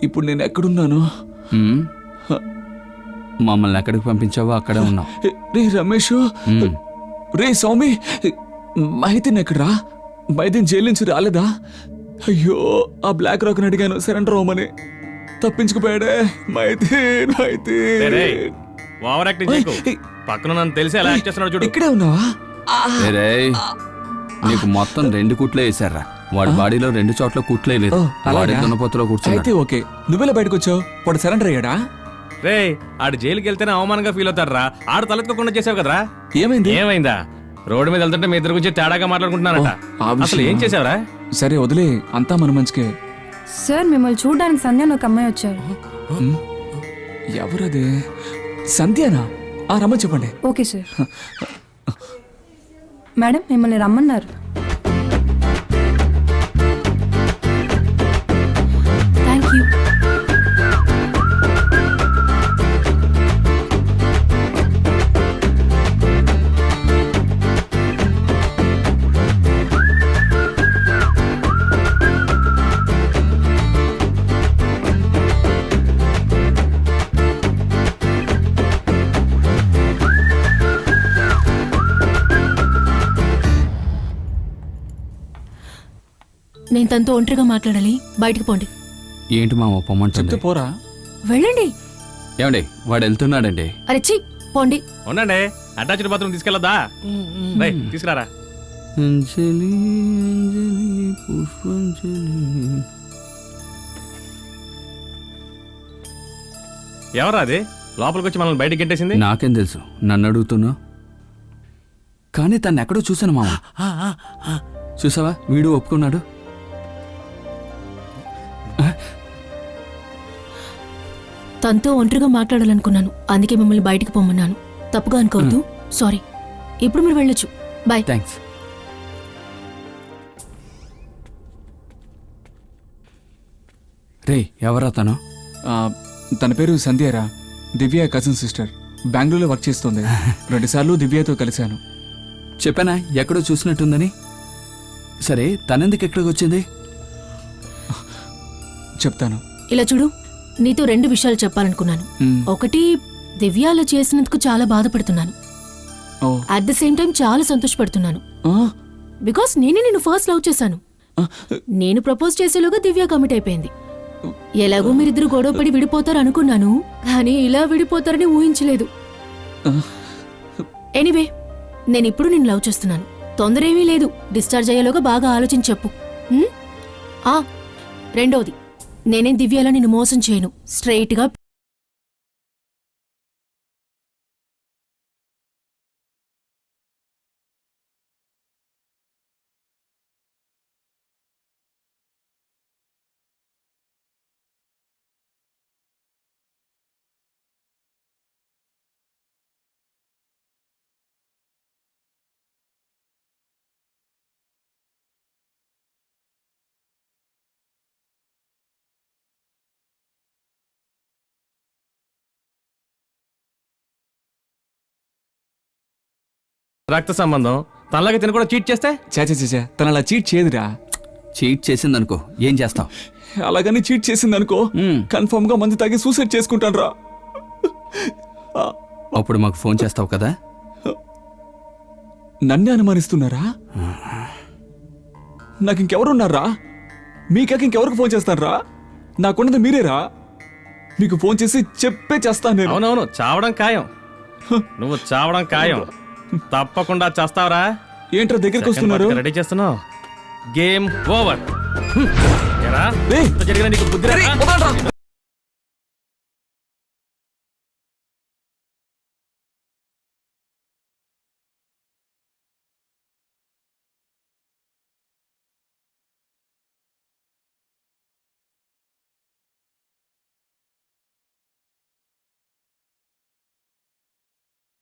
ఇప్పుడు నేను ఎక్కడున్నాను? మమ్మల్ని ఎక్కడికి పంపించావో అక్కడే ఉన్నావు. రే రమేష్, రే స్వామి, మైదీన్ ఎక్కడ్రా? మైదీన్ జైలు నుంచి రాలేదా? అయ్యో, ఆ బ్లాక్ రాక్ అడిగాను సరెండర్ అవ్వమని, తప్పించుకుపోయాడే. మైదీన్ పక్కన నన్ను తెలిసి ఎలా యాక్ట్ చేస్తున్నాడు చూడు. ఇక్కడే ఉన్నావా? నీకు మొత్తం 2 కుట్లే వేసారా? వాడి బాడీలో 2 చోట్ల కుట్లే లేదు. దున్నపోతులో కూర్చొని అయితే ఓకే. నువ్వెలా బయటకు వచ్చావు? వాడు సరెండర్ అయ్యాడా? రే, ఆడు జైలుకి వెళ్తేనే అవమానంగా ఫీల్ అవుతాడు రా. ఆడు తలెత్తుకోకుండా చేసావు కదరా. ఏమైందా? రోడ్డు మీద వెళ్తుంటే మీ ఇద్దరు గురించి తేడాగా మాట్లాడుకుంటున్నారట. అసలు ఏం చేసావురా? సరే వదిలే, అంతా మన మంచికే. సార్, మిమ్మల్ని చూడడానికి సంధ్య ఒక అమ్మాయి వచ్చారు. ఎవరది? సంధ్యానా? రమ్మని చెప్పండి. Okay sir. మేడం, మిమ్మల్ని రమ్మన్నారు. Thank you. నేను తనతో ఒంటరిగా మాట్లాడాలి. బయటకు పోండి. ఏంటి మా పొమ్మంటుంది? పోరా. వెళ్ళండి. ఏమండి, వాడు వెళ్తున్నాడండి. అరే చి, పోండి. ఉండండి, అటాచ్డ్ బాత్రూమ్ తీసుకెళ్ళదా? తీసుకురారా. ఎవరా అది లోపలికి వచ్చి మనల్ని బయటకి గెంటేసింది? నాకేం తెలుసు, నన్ను అడుగుతున్నా. కానీ తను ఎక్కడో చూసాను మామ. చూసావా, వీడు ఒప్పుకున్నాడు. తనతో ఒంటరిగా మాట్లాడాలనుకున్నాను, అందుకే మిమ్మల్ని బయటికి పొమ్మన్నాను. తప్పుగా అనుకోవద్దు. సారీ. ఇప్పుడు మీరు వెళ్ళొచ్చు. బాయ్. థ్యాంక్స్. రే, ఎవరా తను? తన పేరు సంధ్యారా. దివ్య కజిన్ సిస్టర్. బెంగళూరులో వర్క్ చేస్తుంది. 2 సార్లు దివ్యతో కలిశాను. చెప్పానా ఎక్కడో చూసినట్టుందని? సరే, తనెందుకు ఎక్కడికి వచ్చింది? చెప్తాను. ఇలా చూడు, నీతో 2 విషయాలు చెప్పాలనుకున్నాను. ఒకటి, దివ్యాలో చేసినందుకు చాలా బాధపడుతున్నాను. అట్ ద సేమ్ టైం చాలా సంతోషపడుతున్నాను. బికాస్ నేనే నిన్ను ఫస్ట్ లవ్ చేశాను. నేను ప్రపోజ్ చేసేలోగా దివ్య కమిట్ అయిపోయింది. ఎలాగో మీరిద్దరు గొడవపడి విడిపోతారు అనుకున్నాను, కానీ ఇలా విడిపోతారని ఊహించలేదు. ఎనీవే, నేనిప్పుడు నిన్ను లవ్ చేస్తున్నాను. తొందర ఏమీ లేదు. డిశ్చార్జ్ అయ్యేలోగా బాగా ఆలోచించి చెప్పు. రెండోది, నేనేం దివ్యాలో నిన్ను మోసం చేయను. స్ట్రైట్ గా రక్త సంబంధం. తనలాగా తిన కూడా చీట్ చేస్తే? చే తన అలా చీట్ చేయదురా. చీట్ చేసిందనుకో ఏం చేస్తావు? అలాగని చీట్ చేసిందనుకో కన్ఫర్మ్ గా మందు తాగి సూసైడ్ చేసుకుంటాను రా. అప్పుడు మాకు ఫోన్ చేస్తావు కదా? నన్నే అనుమానిస్తున్నారా? నాకు ఇంకెవరున్నారా? మీకాక ఇంకెవరికి ఫోన్ చేస్తారా? నాకున్నది మీరేరా. మీకు ఫోన్ చేసి చెప్పే చేస్తాను నేను. అవునవును, చావడం ఖాయం. నువ్వు చావడం ఖాయం. తప్పకుండా చేస్తావరా? ఏంట్రా దగ్గరికి వస్తున్నారు? రెడీ చేస్తున్నావు. Game over. జరిగిన నీకు బుద్ధి